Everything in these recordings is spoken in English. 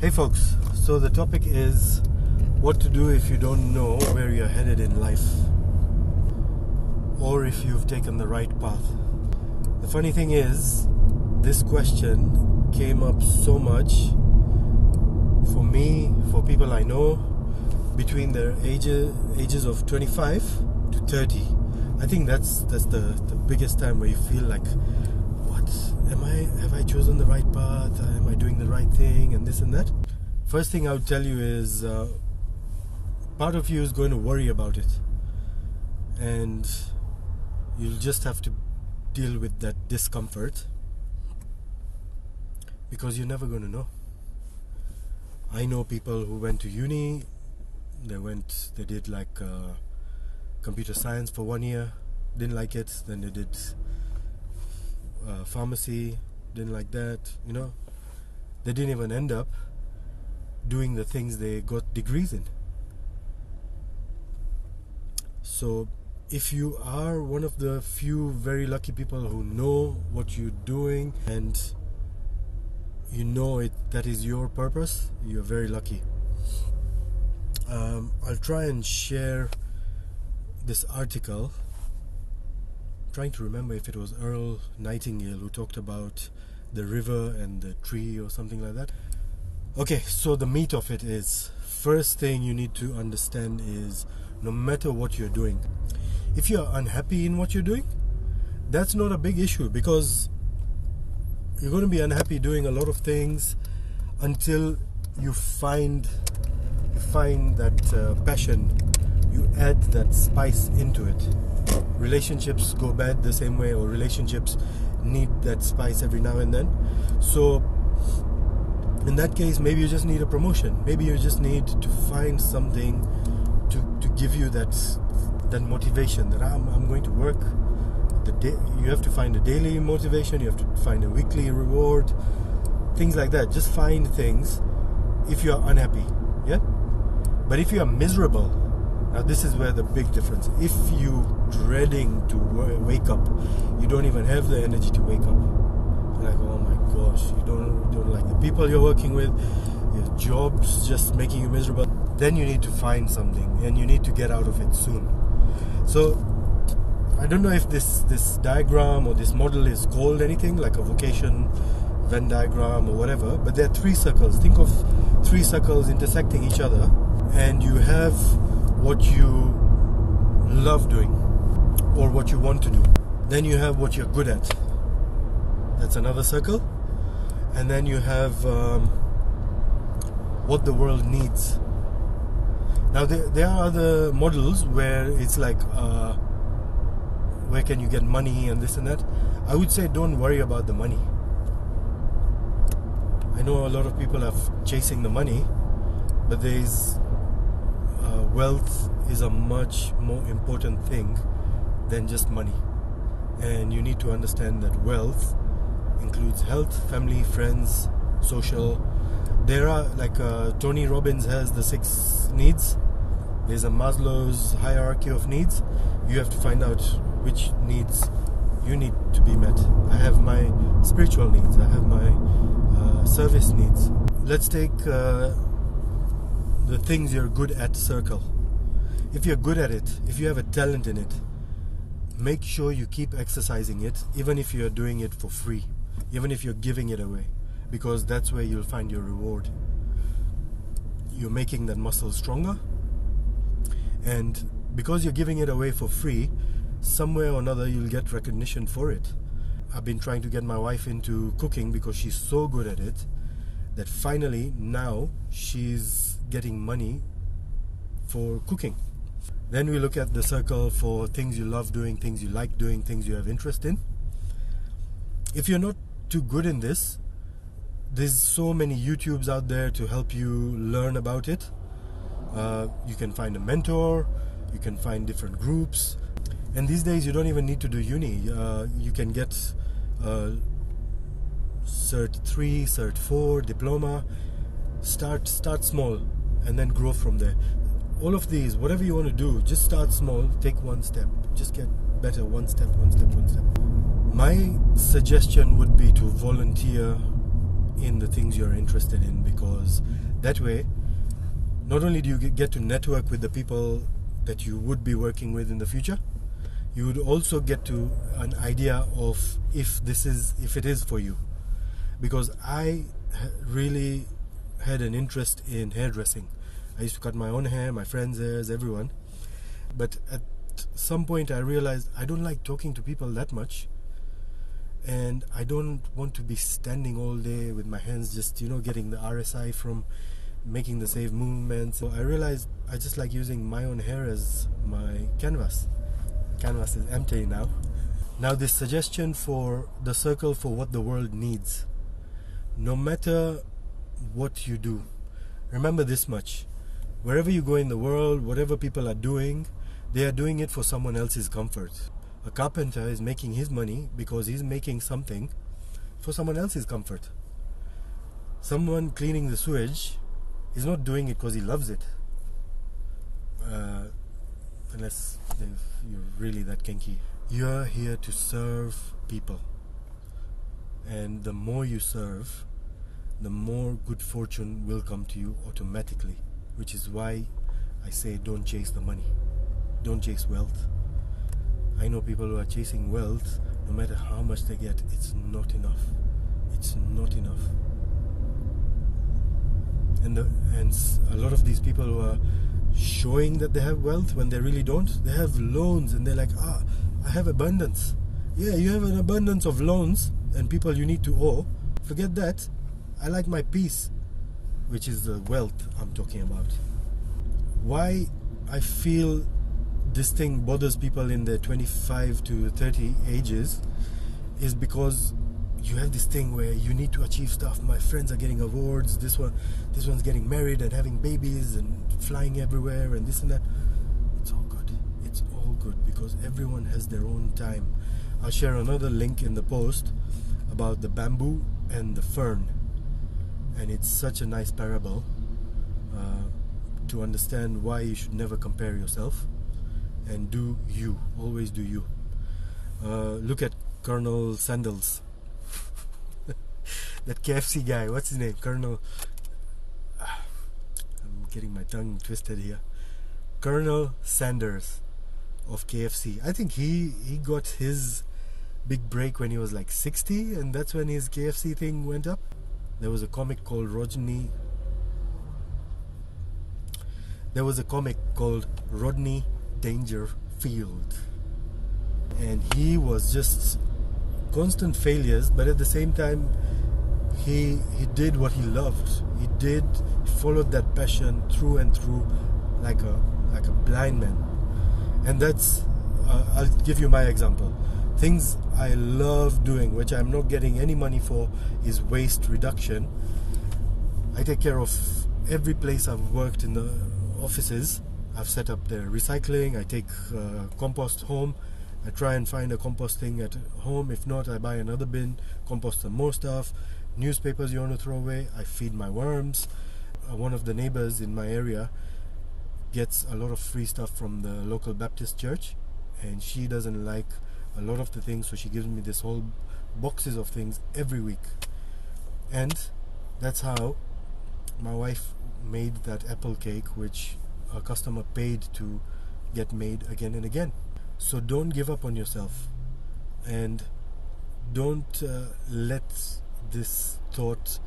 Hey folks, so the topic is what to do if you don't know where you're headed in life, or if you've taken the right path. The funny thing is, this question came up so much for me, for people I know, between their ages of 25 to 30. I think that's the biggest time where you feel like, have I chosen the right path? Am I doing the right thing? And this and that. First thing I would tell you is part of you is going to worry about it, and you'll just have to deal with that discomfort, because you're never going to know. I know people who went to uni, they did like computer science for 1 year, didn't like it, then they did pharmacy, didn't like that, they didn't even end up doing the things they got degrees in. So if you are one of the few very lucky people who know what you're doing and you know it, that is your purpose, you're very lucky. I'll try and share this article. Trying to remember if it was Earl Nightingale who talked about the river and the tree or something like that. Okay, so the meat of it is, first thing you need to understand is, no matter what you're doing, if you're unhappy in what you're doing, that's not a big issue, because you're going to be unhappy doing a lot of things until you find that passion, you add that spice into it. Relationships go bad the same way, or relationships need that spice every now and then. So in that case, maybe you just need a promotion. Maybe you just need to find something to give you that motivation, that I'm going to work. You have to find a daily motivation, you have to find a weekly reward, things like that. Just find things if you're unhappy, yeah? But if you're miserable, now this is where the big difference. If you dreading to wake up, you don't even have the energy to wake up. You're like, oh my gosh, you don't like the people you're working with, your job's just making you miserable. Then you need to find something, and you need to get out of it soon. So I don't know if this diagram or this model is called anything, like a vocation Venn diagram or whatever, but there are 3 circles. Think of 3 circles intersecting each other, and you have what you love doing or what you want to do. Then you have what you're good at. That's another circle. And then you have what the world needs. Now there are other models where it's like where can you get money and this and that. I would say don't worry about the money. I know a lot of people are chasing the money, but there's wealth is a much more important thing than just money. And you need to understand that wealth includes health, family, friends, social. There are, like Tony Robbins has the 6 needs. There's a Maslow's hierarchy of needs. You have to find out which needs you need to be met. I have my spiritual needs. I have my service needs. Let's take the things you're good at circle. If you're good at it, if you have a talent in it, make sure you keep exercising it, even if you're doing it for free, even if you're giving it away, because that's where you'll find your reward. You're making that muscle stronger, and because you're giving it away for free, somewhere or another you'll get recognition for it. I've been trying to get my wife into cooking because she's so good at it that finally now she's getting money for cooking. Then we look at the circle for things you love doing, things you like doing, things you have interest in. If you're not too good in this, there's so many YouTubes out there to help you learn about it. You can find a mentor, you can find different groups, and these days you don't even need to do uni. You can get Cert 3, Cert 4, diploma. Start small and then grow from there. All of these, whatever you want to do, just start small, take one step, just get better one step. My suggestion would be to volunteer in the things you're interested in, because that way not only do you get to network with the people that you would be working with in the future, you would also get to an idea of if it is for you. Because I really had an interest in hairdressing. I used to cut my own hair, my friends' hairs, everyone. But at some point I realized I don't like talking to people that much, and I don't want to be standing all day with my hands just, getting the RSI from making the save movements. So I realized I just like using my own hair as my canvas. Canvas is empty now. Now this suggestion for the circle for what the world needs. No matter what you do, remember this much. Wherever you go in the world, whatever people are doing, they are doing it for someone else's comfort. A carpenter is making his money because he's making something for someone else's comfort. Someone cleaning the sewage is not doing it because he loves it. Unless you're really that kinky. You're here to serve people. And the more you serve, the more good fortune will come to you automatically. Which is why I say don't chase the money. Don't chase wealth. I know people who are chasing wealth, no matter how much they get, it's not enough. It's not enough. And a lot of these people who are showing that they have wealth when they really don't, they have loans and they're like, I have abundance. Yeah, you have an abundance of loans and people you need to owe. Forget that. I like my peace, which is the wealth I'm talking about. Why I feel this thing bothers people in their 25 to 30 ages is because you have this thing where you need to achieve stuff. My friends are getting awards, this one's getting married and having babies and flying everywhere and this and that. It's all good. It's all good because everyone has their own time. I'll share another link in the post about the bamboo and the fern, and it's such a nice parable to understand why you should never compare yourself and do you. Always do you. Look at Colonel Sandals. That KFC guy, what's his name? Colonel... I'm getting my tongue twisted here. Colonel Sanders of KFC. I think he got his big break when he was like 60, and that's when his KFC thing went up. There was a comic called Rodney Dangerfield, and he was just constant failures, but at the same time he did what he loved. He followed that passion through and through like a blind man. And that's I'll give you my example. Things I love doing, which I'm not getting any money for, is waste reduction. I take care of every place I've worked in the offices. I've set up their recycling. I take compost home. I try and find a composting at home. If not, I buy another bin, compost some more stuff. Newspapers you want to throw away, I feed my worms. One of the neighbors in my area gets a lot of free stuff from the local Baptist church, and she doesn't like a lot of the things, so she gives me this whole boxes of things every week. And that's how my wife made that apple cake, which a customer paid to get made again and again. So don't give up on yourself, and don't let this thought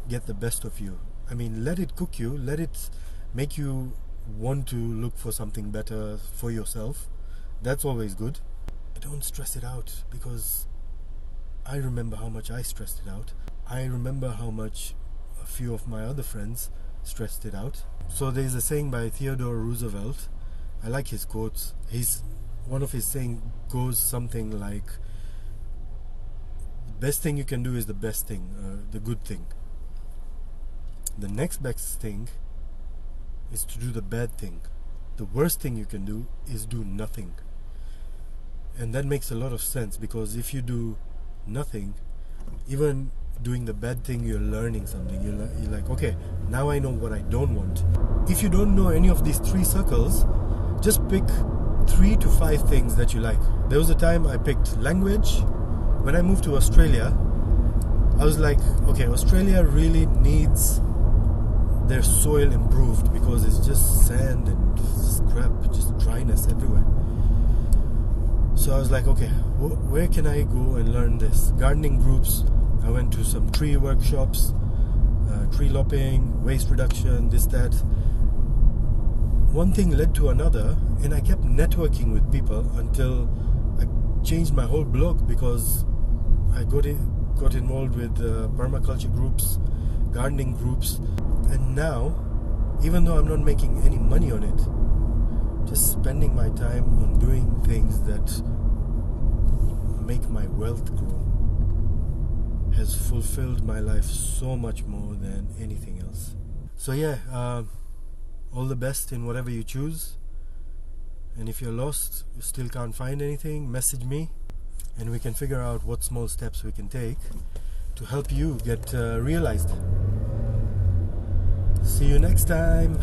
get the best of you. I mean, let it cook you, let it make you want to look for something better for yourself. That's always good. Don't stress it out, because I remember how much I stressed it out. I remember how much a few of my other friends stressed it out. So there's a saying by Theodore Roosevelt. I like his quotes. One of his saying goes something like, the best thing you can do is the best thing, the good thing. The next best thing is to do the bad thing. The worst thing you can do is do nothing. And that makes a lot of sense, because if you do nothing, even doing the bad thing, you're learning something. You're like, okay, now I know what I don't want. If you don't know any of these 3 circles, just pick 3 to 5 things that you like. There was a time I picked language. When I moved to Australia, I was like, okay, Australia really needs their soil improved because it's just sand and scrap, just dryness everywhere. So I was like, okay, where can I go and learn this? Gardening groups. I went to some tree workshops, tree lopping, waste reduction, this, that. One thing led to another, and I kept networking with people until I changed my whole blog, because I got involved with permaculture groups, gardening groups, and now, even though I'm not making any money on it, just spending my time on doing things that make my wealth grow has fulfilled my life so much more than anything else. So yeah, all the best in whatever you choose. And if you're lost, you still can't find anything, message me and we can figure out what small steps we can take to help you get realized. See you next time.